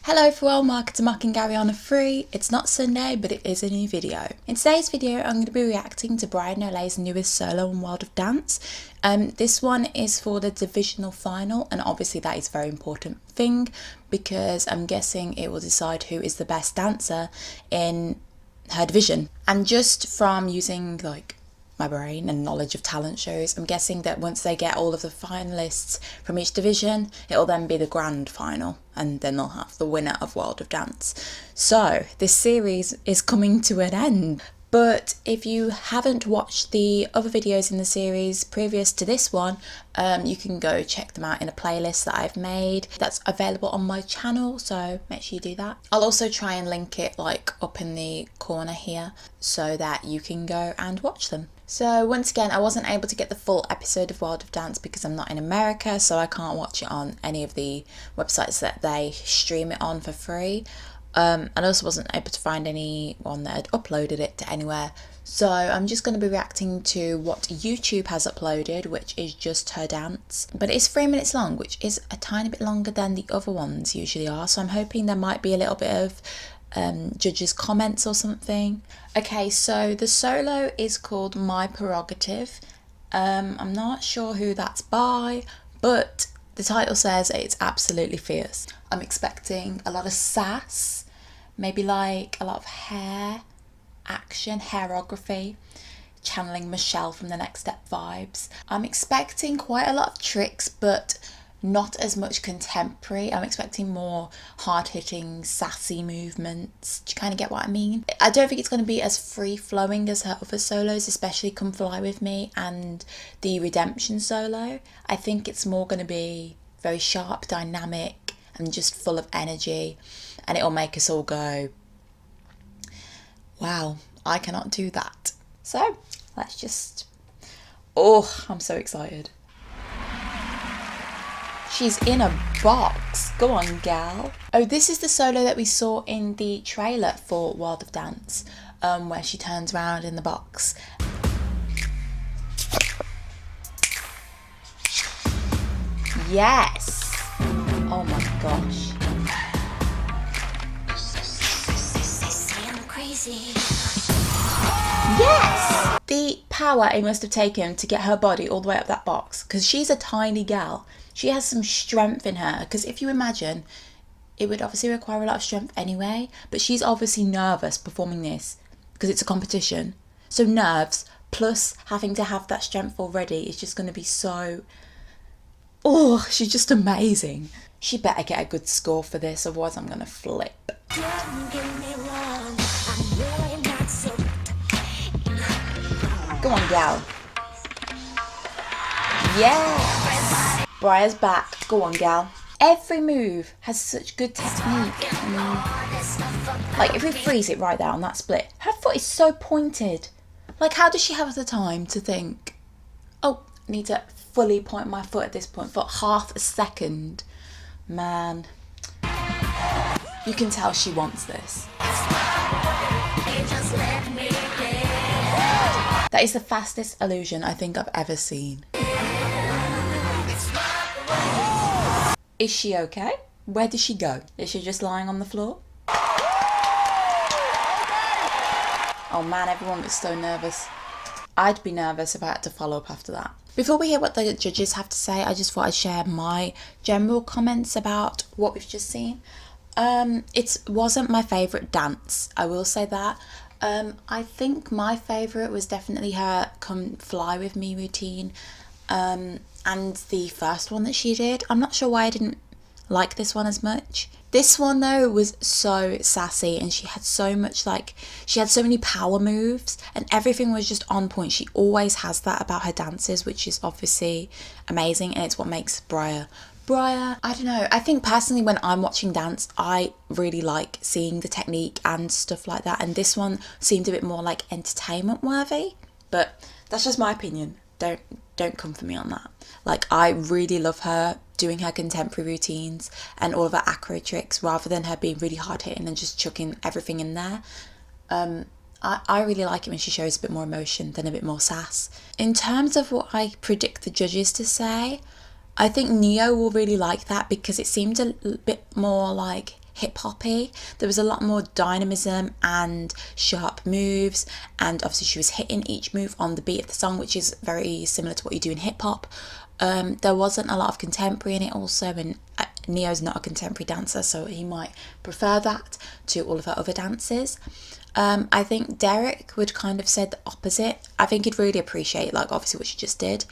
Hello everyone, welcome to Mock and Gary on a Free. It's not Sunday, but it is a new video. In today's video, I'm going to be reacting to Briar Nolet'S newest solo on World of Dance. This one is for the divisional final, and obviously that is a very important thing because I'm guessing it will decide who is the best dancer in her division. And just from using my brain and knowledge of talent shows, I'm guessing that once they get all of the finalists from each division, it'll then be the grand final, and then they'll have the winner of World of Dance. So this series is coming to an end. But if you haven't watched the other videos in the series previous to this one, you can go check them out in a playlist that I've made that's available on my channel, so make sure you do that. I'll also try and link it up in the corner here so that you can go and watch them. So once again, I wasn't able to get the full episode of World of Dance because I'm not in America, so I can't watch it on any of the websites that they stream it on for free. And I also wasn't able to find anyone that had uploaded it to anywhere. So I'm just going to be reacting to what YouTube has uploaded, which is just her dance. But it is 3 minutes long, which is a tiny bit longer than the other ones usually are. So I'm hoping there might be a little bit of judges' comments or something. Okay, so the solo is called My Prerogative. I'm not sure who that's by, but the title says it's absolutely fierce. I'm expecting a lot of sass, maybe a lot of hair action, hairography, channeling Michelle from the Next Step vibes. I'm expecting quite a lot of tricks, but not as much contemporary. I'm expecting more hard-hitting, sassy movements. Do you kind of get what I mean? I don't think it's going to be as free-flowing as her other solos, especially Come Fly With Me and the Redemption solo. I think it's more going to be very sharp, dynamic, and just full of energy. And it'll make us all go, wow, I cannot do that. So, let's just... Oh, I'm so excited. She's in a box. Go on, gal. Oh, this is the solo that we saw in the trailer for World of Dance, where she turns around in the box. Yes. Oh my gosh. Yes! The power it must have taken to get her body all the way up that box, because she's a tiny gal. She has some strength in her, because if you imagine, it would obviously require a lot of strength anyway, but she's obviously nervous performing this because it's a competition. So nerves plus having to have that strength already is just going to be so... Oh, she's just amazing. She better get a good score for this, otherwise I'm going to flip. Go on, gal. Yes! Briar's back. Go on, gal. Every move has such good technique. If we freeze it right there on that split, her foot is so pointed. How does she have the time to think, oh, I need to fully point my foot at this point for half a second? Man, you can tell she wants this. That is the fastest illusion I think I've ever seen. Is she okay? Where did she go? Is she just lying on the floor? Oh man, everyone was so nervous. I'd be nervous if I had to follow up after that. Before we hear what the judges have to say, I just thought I'd share my general comments about what we've just seen. It wasn't my favourite dance, I will say that. I think my favourite was definitely her Come Fly With Me routine, and the first one that she did. I'm not sure why I didn't like this one as much. This one though was so sassy, and she had so much she had so many power moves and everything was just on point. She always has that about her dances, which is obviously amazing, and it's what makes Briar. I don't know, I think personally when I'm watching dance, I really like seeing the technique and stuff like that, and this one seemed a bit more entertainment worthy, but that's just my opinion. Don't come for me on that. I really love her doing her contemporary routines and all of her acro tricks, rather than her being really hard hitting and just chucking everything in there. I really like it when she shows a bit more emotion than a bit more sass. In terms of what I predict the judges to say, I think Neo will really like that because it seemed a bit more hip-hoppy. There was a lot more dynamism and sharp moves, and obviously she was hitting each move on the beat of the song, which is very similar to what you do in hip-hop. There wasn't a lot of contemporary in it also, and Neo's not a contemporary dancer, so he might prefer that to all of her other dances. I think Derek would kind of say the opposite. I think he'd really appreciate, like, obviously what she just did.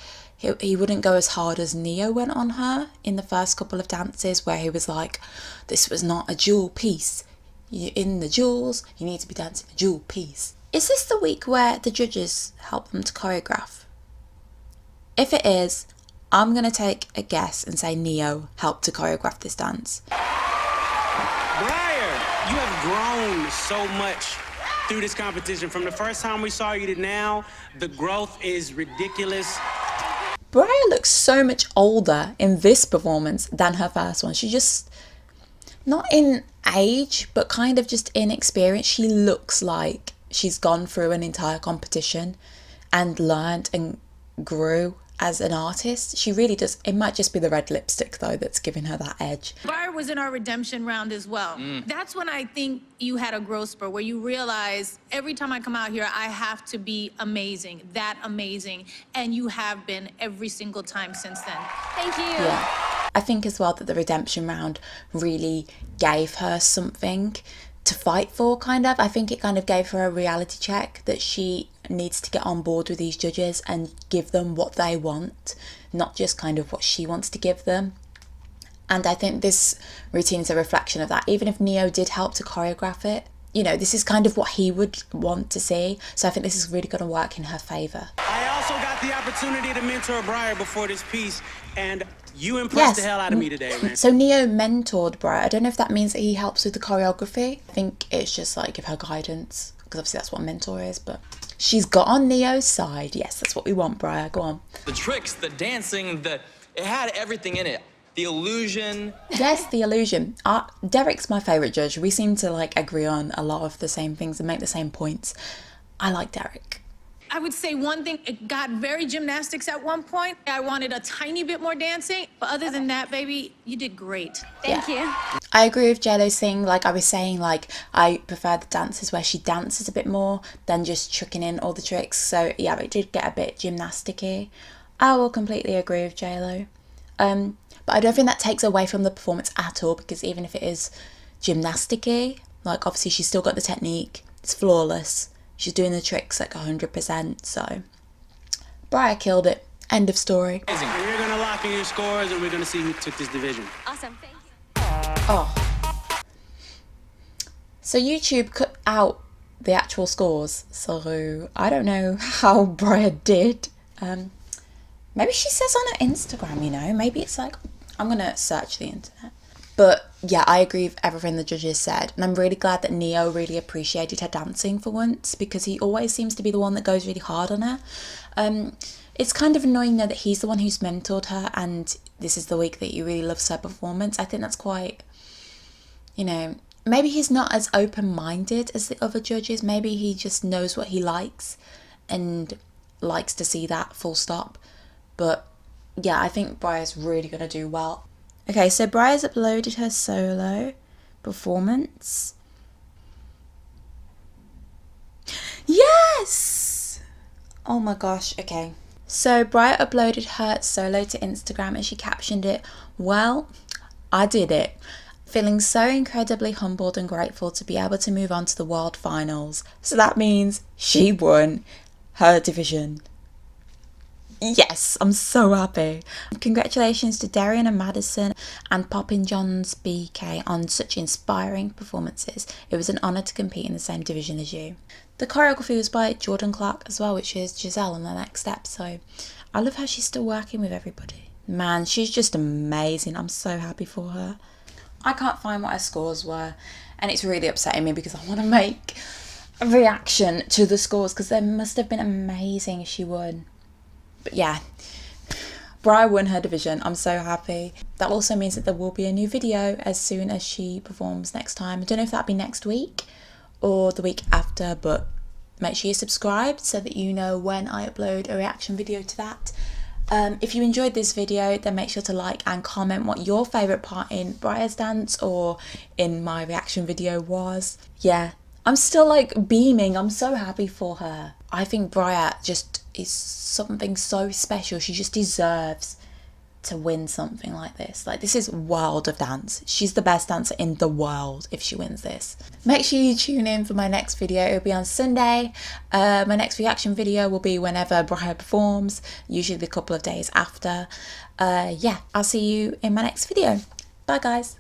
He wouldn't go as hard as Neo went on her in the first couple of dances, where he was like, this was not a jewel piece. You're in the jewels, you need to be dancing a jewel piece. Is this the week where the judges help them to choreograph? If it is, I'm going to take a guess and say Neo helped to choreograph this dance. Briar, you have grown so much through this competition. From the first time we saw you to now, the growth is ridiculous. Briar looks so much older in this performance than her first one. She just, not in age, but kind of just in experience. She looks like she's gone through an entire competition and learned and grew as an artist. She really does. It might just be the red lipstick though that's giving her that edge. Briar was in our redemption round as well. That's when I think you had a growth spurt where you realize every time I come out here, I have to be amazing, that amazing. And you have been every single time since then. Thank you. Yeah. I think as well that the redemption round really gave her something to fight for, kind of. I think it kind of gave her a reality check that she needs to get on board with these judges and give them what they want, not just kind of what she wants to give them. And I think this routine is a reflection of that. Even if Neo did help to choreograph it, you know, this is kind of what he would want to see. So I think this is really going to work in her favour. I also got the opportunity to mentor Briar before this piece, and you impressed the hell out of me today, man. So Neo mentored Briar. I don't know if that means that he helps with the choreography. I think it's just like give her guidance, because obviously that's what a mentor is, but she's got on Neo's side. Yes, that's what we want, Briar. Go on. The tricks, the dancing, it had everything in it. The illusion. Yes, the illusion. Derek's my favourite judge. We seem to like agree on a lot of the same things and make the same points. I like Derek. I would say one thing, it got very gymnastics at one point. I wanted a tiny bit more dancing, but other than that, baby, you did great. Thank you. I agree with JLo's thing. Like I was saying, like I prefer the dances where she dances a bit more than just chucking in all the tricks. So yeah, it did get a bit gymnastic-y. I will completely agree with JLo. But I don't think that takes away from the performance at all, because even if it is gymnastic-y, like obviously she's still got the technique. It's flawless. She's doing the tricks like 100%. So Briar killed it. End of story. We're going to lock in your scores, and we're going to see who took this division. Awesome. Thank you. Oh. So YouTube cut out the actual scores. So I don't know how Briar did. Maybe she says on her Instagram, you know. Maybe it's like, I'm going to search the internet. But yeah, I agree with everything the judges said. And I'm really glad that Neo really appreciated her dancing for once, because he always seems to be the one that goes really hard on her. It's kind of annoying though that he's the one who's mentored her, and this is the week that he really loves her performance. I think that's quite, you know, maybe he's not as open-minded as the other judges. Maybe he just knows what he likes and likes to see that, full stop. But yeah, I think Briar's really going to do well. Okay, so Briar's uploaded her solo performance. Yes! Oh my gosh, okay. So Briar uploaded her solo to Instagram and she captioned it, "Well, I did it. Feeling so incredibly humbled and grateful to be able to move on to the world finals." So that means she won her division. Yes, I'm so happy. Congratulations to Darian and Madison and Poppin Johns BK on such inspiring performances. It was an honour to compete in the same division as you. The choreography was by Jordan Clark as well, which is Giselle on the next step. So I love how she's still working with everybody. Man, she's just amazing. I'm so happy for her. I can't find what her scores were, and it's really upsetting me because I want to make a reaction to the scores, because they must have been amazing if she won. But yeah, Briar won her division. I'm so happy. That also means that there will be a new video as soon as she performs next time. I don't know if that'll be next week or the week after, but make sure you're subscribed so that you know when I upload a reaction video to that. If you enjoyed this video, then make sure to like and comment what your favourite part in Briar's dance or in my reaction video was. Yeah, I'm still like beaming. I'm so happy for her. I think Briar just is something so special. She just deserves to win something like this. Like, this is world of dance. She's the best dancer in the world if she wins this. Make sure you tune in for my next video. It'll be on Sunday. My next reaction video will be whenever Briar performs, usually the couple of days after. Yeah, I'll see you in my next video. Bye guys.